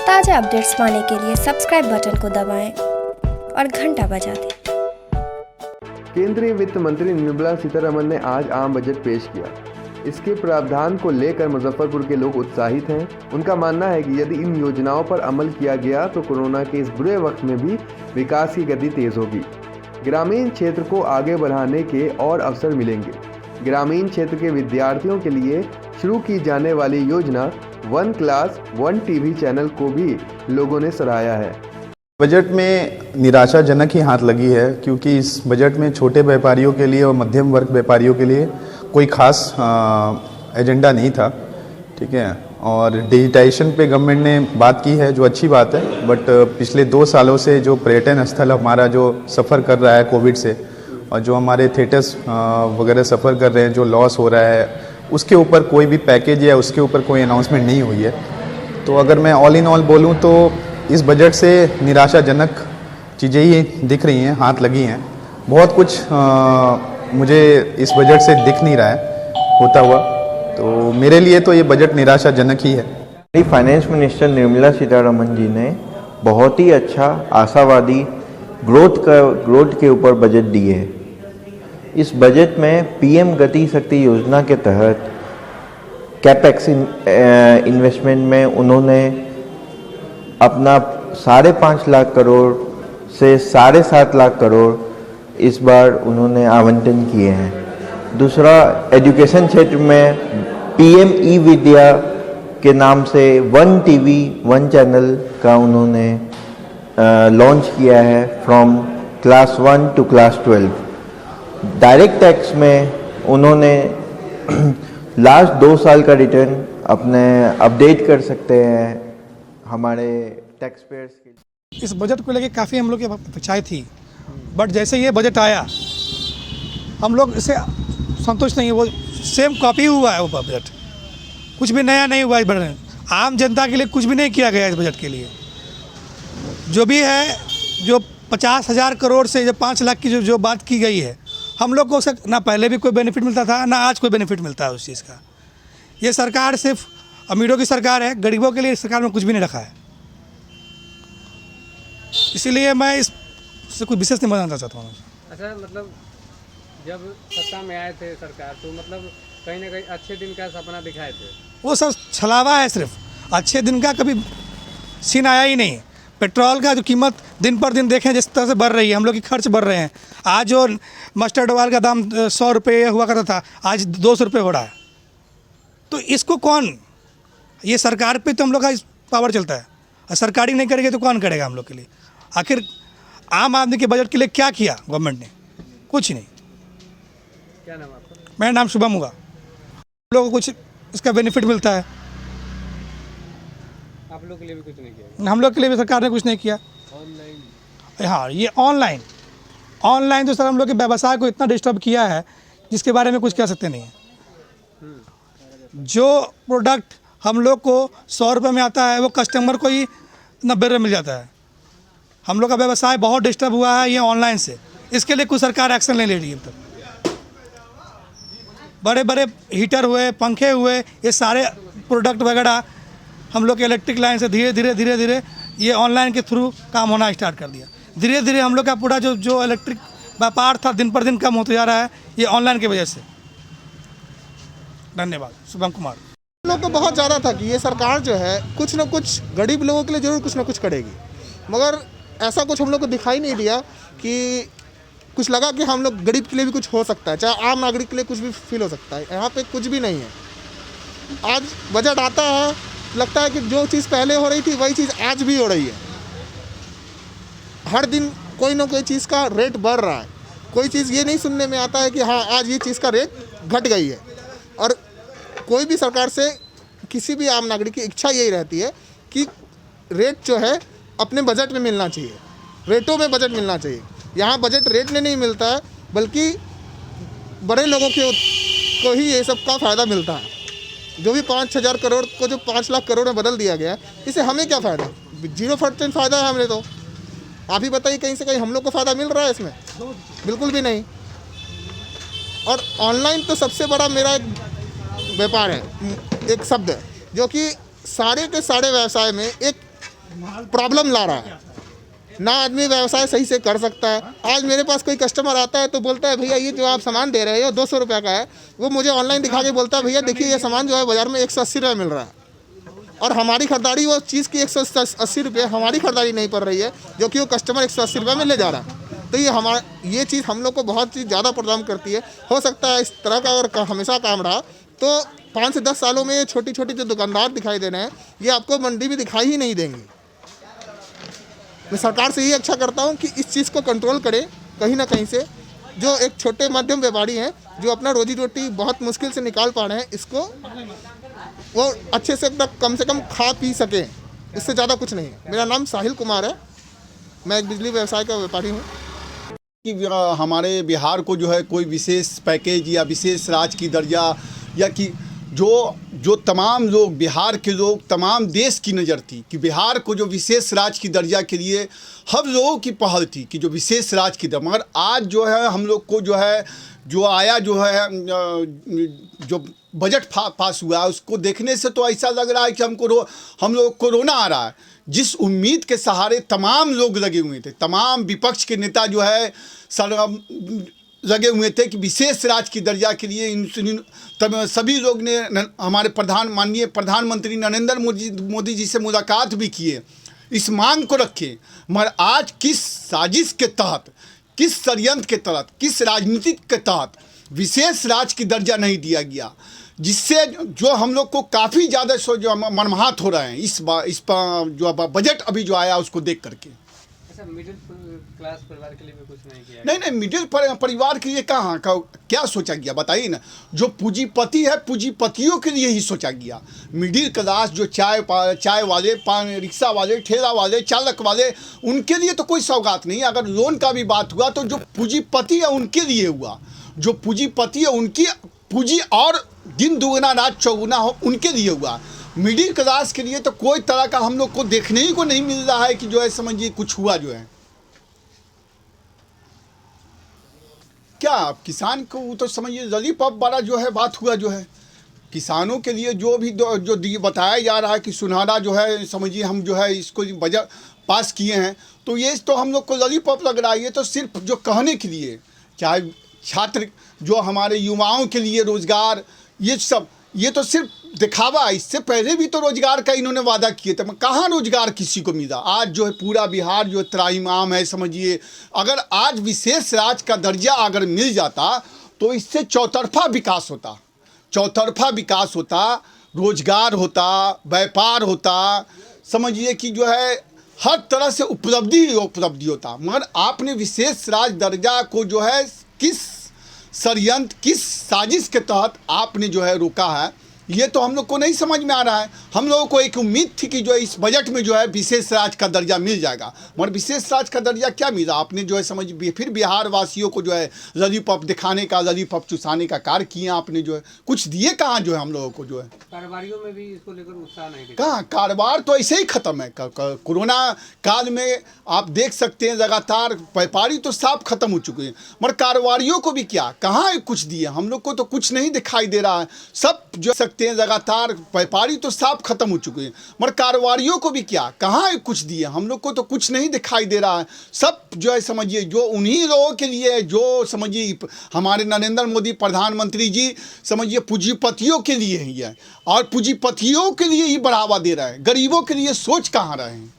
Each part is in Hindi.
ताज़ा अपडेट्स पाने के लिए सब्सक्राइब बटन को दबाएं और घंटा बजा दें। केंद्रीय वित्त मंत्री निर्मला सीतारमण ने आज आम बजट पेश किया। इसके प्रावधान को लेकर मुजफ्फरपुर के लोग उत्साहित हैं। उनका मानना है कि यदि इन योजनाओं पर अमल किया गया तो कोरोना के इस बुरे वक्त में भी विकास की गति तेज होगी। ग्रामीण क्षेत्र को आगे बढ़ाने के और अवसर मिलेंगे। ग्रामीण क्षेत्र के विद्यार्थियों के लिए शुरू की जाने वाली योजना one class one TV channel को भी लोगों ने सराहा है। बजट में निराशाजनक ही हाथ लगी है, क्योंकि इस बजट में छोटे व्यापारियों के लिए और मध्यम वर्ग व्यापारियों के लिए कोई खास एजेंडा नहीं था। ठीक है, और डिजिटाइजेशन पे गवर्नमेंट ने बात की है, जो अच्छी बात है, बट पिछले 2 सालों से जो पर्यटन स्थल हमारा जो सफ़र कर रहा है कोविड से, और जो हमारे थिएटर्स वगैरह सफ़र कर रहे हैं, जो लॉस हो रहा है, उसके ऊपर कोई भी पैकेज या उसके ऊपर कोई अनाउंसमेंट नहीं हुई है। तो अगर मैं ऑल इन ऑल बोलूँ तो इस बजट से निराशाजनक चीज़ें ही दिख रही हैं, हाथ लगी हैं। बहुत कुछ मुझे इस बजट से दिख नहीं रहा है होता हुआ, तो मेरे लिए तो ये बजट निराशाजनक ही है। फाइनेंस मिनिस्टर निर्मला सीतारमण जी ने बहुत ही अच्छा आशावादी ग्रोथ के ऊपर बजट दिए है। इस बजट में पीएम गति शक्ति योजना के तहत कैपेक्स इन्वेस्टमेंट में उन्होंने अपना 5.5 लाख करोड़ से 7.5 लाख करोड़ इस बार उन्होंने आवंटन किए हैं। दूसरा, एजुकेशन क्षेत्र में पीएम ई विद्या के नाम से वन टीवी वन चैनल का उन्होंने लॉन्च किया है from class 1 to class 12। Direct tax में उन्होंने लास्ट 2 साल का रिटर्न अपने अपडेट कर सकते हैं हमारे टैक्स पेयर्स के। इस बजट को लेकर काफ़ी हम लोग की अपेक्षाएं थी, बट जैसे ये बजट आया हम लोग इससे संतुष्ट नहीं है। वो सेम कॉपी हुआ है, वो बजट कुछ भी नया नहीं हुआ है। बजट आम जनता के लिए कुछ भी नहीं किया गया इस बजट के लिए। जो भी है, जो 50,000 करोड़ से जो 5 लाख की जो बात की गई है, हम लोग को उससे ना पहले भी कोई बेनिफिट मिलता था, ना आज कोई बेनिफिट मिलता है उस चीज़ का। ये सरकार सिर्फ अमीरों की सरकार है, गरीबों के लिए सरकार में कुछ भी नहीं रखा है। इसीलिए मैं इससे कोई विशेष नहीं बताना चाहता हूँ। अच्छा, मतलब जब सत्ता में आए थे सरकार, तो मतलब कहीं ना कहीं अच्छे दिन का सपना दिखाए थे। वो सब छलावा है, सिर्फ अच्छे दिन का कभी सीन आया ही नहीं। पेट्रोल का जो कीमत दिन पर दिन देखें जिस तरह से बढ़ रही है, हम लोग के खर्च बढ़ रहे हैं। आज जो मस्टर्ड ऑयल का दाम 100 रुपये हुआ करता था, आज 200 रुपये हो रहा है। तो इसको कौन, ये सरकार पे तो हम लोग का पावर चलता है, और सरकारी नहीं करेगी तो कौन करेगा हम लोग के लिए। आखिर आम आदमी के बजट के लिए क्या किया गवर्नमेंट ने? कुछ नहीं। क्या नाम आपका? मेरा नाम शुभम होगा। हम लोगों को कुछ इसका बेनिफिट मिलता है, आप लोग के लिए भी कुछ नहीं किया? हम लोग के लिए भी सरकार ने कुछ नहीं किया। ऑनलाइन, हाँ, ये ऑनलाइन तो सर हम लोग के व्यवसाय को इतना डिस्टर्ब किया है जिसके बारे में कुछ कह सकते नहीं है। जो प्रोडक्ट हम लोग को 100 रुपये में आता है, वो कस्टमर को ही 90 रुपये मिल जाता है। हम लोग का व्यवसाय बहुत डिस्टर्ब हुआ है ये ऑनलाइन से। इसके लिए कुछ सरकार एक्शन नहीं ले रही है। अब तक बड़े बड़े हीटर हुए, पंखे हुए, ये सारे प्रोडक्ट वगैरह हम लोग के इलेक्ट्रिक लाइन से धीरे धीरे ये ऑनलाइन के थ्रू काम होना स्टार्ट कर दिया। धीरे धीरे हम लोग का पूरा जो इलेक्ट्रिक व्यापार था दिन पर दिन कम होता जा रहा है, ये ऑनलाइन की वजह से। धन्यवाद। शुभम कुमार। हम लोग को बहुत ज़्यादा था कि ये सरकार जो है कुछ ना कुछ गरीब लोगों के लिए ज़रूर कुछ ना कुछ करेगी, मगर ऐसा कुछ हम लोग को दिखाई नहीं दिया कि कुछ लगा कि हम लोग गरीब के लिए भी कुछ हो सकता है, चाहे आम नागरिक के लिए कुछ भी फील हो सकता है। यहाँ पे कुछ भी नहीं है। आज बजट आता है, लगता है कि जो चीज़ पहले हो रही थी वही चीज़ आज भी हो रही है। हर दिन कोई ना कोई चीज़ का रेट बढ़ रहा है। कोई चीज़ ये नहीं सुनने में आता है कि हाँ आज ये चीज़ का रेट घट गई है। और कोई भी सरकार से किसी भी आम नागरिक की इच्छा यही रहती है कि रेट जो है अपने बजट में मिलना चाहिए, रेटों में बजट मिलना चाहिए। यहाँ बजट रेट में नहीं मिलता है, बल्कि बड़े लोगों को ही ये सब का फ़ायदा मिलता है। जो भी 5,000 करोड़ को जो 5 लाख करोड़ में बदल दिया गया है, इससे हमें क्या फ़ायदा? 0% फ़ायदा है हमें। तो आप ही बताइए, कहीं से कहीं हम लोग को फ़ायदा मिल रहा है इसमें? बिल्कुल भी नहीं। और ऑनलाइन तो सबसे बड़ा मेरा एक व्यापार है, एक शब्द है जो कि सारे के सारे व्यवसाय में एक प्रॉब्लम ला रहा है, ना आदमी व्यवसाय सही से कर सकता है। आज मेरे पास कोई कस्टमर आता है तो बोलता है भैया ये जो आप सामान दे रहे हो 200 रुपये का है, वो मुझे ऑनलाइन दिखा के बोलता है भैया देखिए ये सामान जो है बाज़ार में 180 रुपये मिल रहा है, और हमारी खरीदारी वो चीज़ की 180 रुपये हमारी खरीदारी नहीं पड़ रही है, जो कि वो कस्टमर 180 रुपये में ले जा रहा है। तो ये चीज़ हम लोग को बहुत चीज़ ज़्यादा प्रदान करती है। हो सकता है इस तरह का अगर हमेशा काम रहा तो 5 से 10 सालों में ये छोटी छोटी जो दुकानदार दिखाई दे रहे हैं ये आपको मंडी में दिखाई ही नहीं देंगे। मैं सरकार से यही अच्छा करता हूँ कि इस चीज़ को कंट्रोल करे कहीं ना कहीं से। जो एक छोटे मध्यम व्यापारी हैं जो अपना रोजी रोटी बहुत मुश्किल से निकाल पा रहे हैं, इसको वो अच्छे से कम खा पी सकें, इससे ज़्यादा कुछ नहीं है। मेरा नाम साहिल कुमार है, मैं एक बिजली व्यवसाय का व्यापारी हूँ। कि हमारे बिहार को जो है कोई विशेष पैकेज या विशेष राज्य की दर्जा, या कि जो तमाम लोग, बिहार के लोग, तमाम देश की नज़र थी कि बिहार को जो विशेष राज्य की दर्जा के लिए हम लोगों की पहल थी कि जो विशेष राज्य की दर्जा, मगर आज जो है हम लोग को जो है जो आया जो है जो बजट पास हुआ है उसको देखने से तो ऐसा लग रहा है कि हम लोग कोरोना आ रहा है। जिस उम्मीद के सहारे तमाम लोग लगे हुए थे, तमाम विपक्ष के नेता जो है लगे हुए थे कि विशेष राज्य की दर्जा के लिए तब सभी लोग ने हमारे माननीय प्रधानमंत्री नरेंद्र मोदी जी से मुलाकात भी किए, इस मांग को रखे। मगर आज किस साजिश के तहत, किस षड्यंत्र के तहत, किस राजनीति के तहत विशेष राज्य की दर्जा नहीं दिया गया, जिससे जो हम लोग को काफ़ी ज़्यादा जो मर्माहत हो रहे हैं इस जो बजट अभी जो आया उसको देख करके। अच्छा, मिडिल क्लास परिवार के लिए भी कुछ नहीं किया? नहीं, मिडिल परिवार के लिए कहाँ क्या सोचा गया बताइए ना। जो पूंजीपति है, पूंजीपतियों के लिए ही सोचा गया। मिडिल क्लास जो चाय वाले, पान रिक्शा वाले, ठेला वाले, चालक वाले, उनके लिए तो कोई सौगात नहीं। अगर लोन का भी बात हुआ तो जो पूंजीपति है उनके लिए हुआ। जो पूंजीपति है उनकी पूंजी और दिन दुगना रात चौगुना हो उनके लिए हुआ। मिडिल क्लास के लिए तो कोई तरह का हम लोग को देखने ही को नहीं मिल रहा है कि जो है समझिए कुछ हुआ जो है। क्या किसान को तो समझिए लॉलीपॉप वाला जो है बात हुआ जो है। किसानों के लिए जो भी जो बताया जा रहा है कि सुनहरा जो है समझिए हम जो है इसको बजट पास किए हैं, तो ये तो हम लोग को लॉलीपॉप लग रहा है। ये तो सिर्फ जो कहने के लिए, चाहे छात्र जो हमारे युवाओं के लिए रोज़गार, ये सब ये तो सिर्फ दिखावा। इससे पहले भी तो रोज़गार का इन्होंने वादा किए थे, कहाँ रोज़गार किसी को मिला। आज जो है पूरा बिहार जो त्राहिमाम है समझिए। अगर आज विशेष राज्य का दर्जा अगर मिल जाता तो इससे चौतरफा विकास होता, चौतरफा विकास होता, रोज़गार होता, व्यापार होता, समझिए कि जो है हर तरह से उपलब्धि होता। मगर आपने विशेष राज्य दर्जा को जो है किस षड्यंत्र, किस साजिश के तहत आपने जो है रोका है, ये तो हम लोग को नहीं समझ में आ रहा है। हम लोगों को एक उम्मीद थी कि जो है इस बजट में जो है विशेष राज्य का दर्जा मिल जाएगा, मगर विशेष राज्य का दर्जा क्या मिला। आपने जो है समझिए फिर बिहार वासियों को जो है लॉलीपॉप दिखाने का, लॉलीपॉप चुसाने का कार्य किया आपने। जो है कुछ दिए कहाँ जो है हम लोगों को। जो है कारोबारियों में भी इसको लेकर उत्साह नहीं दिखा। कहाँ, कारोबार तो ऐसे ही ख़त्म है। कोरोना काल में आप देख सकते हैं लगातार व्यापारी तो साफ खत्म हो चुके हैं, मगर कारोबारियों को भी क्या, कहाँ कुछ दिए हम लोग को तो कुछ नहीं दिखाई दे रहा है। सब जो सकते हैं लगातार व्यापारी तो साफ खत्म हो चुके हैं, मगर कारोबारियों को भी क्या, कहाँ कुछ दिए हम लोग को तो कुछ नहीं दिखाई दे रहा है। सब जो है समझिए जो उन्हीं लोगों के लिए, जो समझिए हमारे नरेंद्र मोदी प्रधानमंत्री जी समझिए पूंजीपतियों के लिए ही है, और पूंजीपतियों के लिए ही बढ़ावा दे रहा है। गरीबों के लिए सोच कहाँ रहे हैं।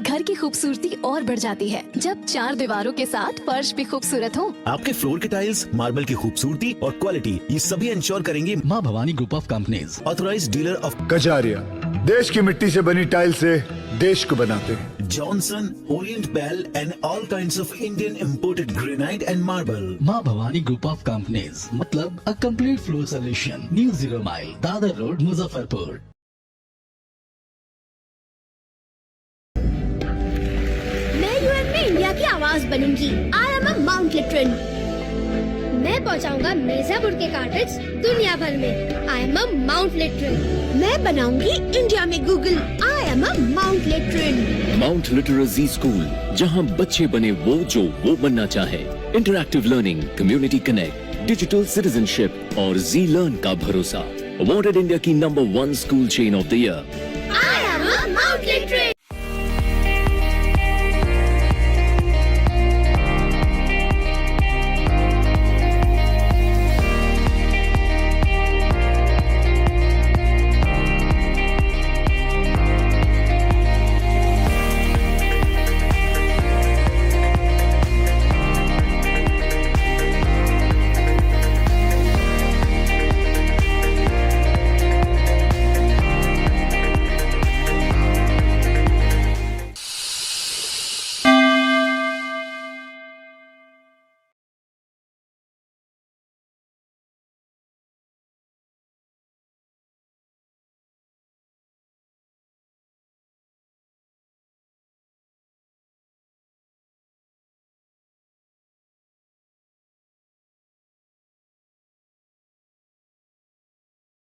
घर की खूबसूरती और बढ़ जाती है जब 4 दीवारों के साथ फर्श भी खूबसूरत हो। आपके फ्लोर के टाइल्स, मार्बल की खूबसूरती और क्वालिटी, ये सभी इंश्योर करेंगे माँ Bhavani group of companies, authorised dealer of Kajaria. देश की मिट्टी से बनी टाइल से देश को बनाते हैं। Johnson, Orient Bell and all kinds of Indian imported granite and marble. माँ भवानी ग्रुप ऑफ कंपनीज, मतलब a complete floor solution. New 0 mile, Dadar road, Muzaffarpur. मैं यूएन में इंडिया इंडिया की आवाज बनूंगी। आई एम अ माउंट लिटरन। मैं पहुंचाऊंगा मिर्जापुर के कार्टेज दुनिया भर में। I am a Mount Litera. मैं बनाऊंगी इंडिया में Google. I am a Mount Litera. Mount literacy school, जहां बच्चे बने वो जो बनना चाहे। Interactive learning, community connect, digital citizenship और जी लर्न का भरोसा। अवॉर्डेड इंडिया की number 1 school chain of the year. I am a Mount लिटरन।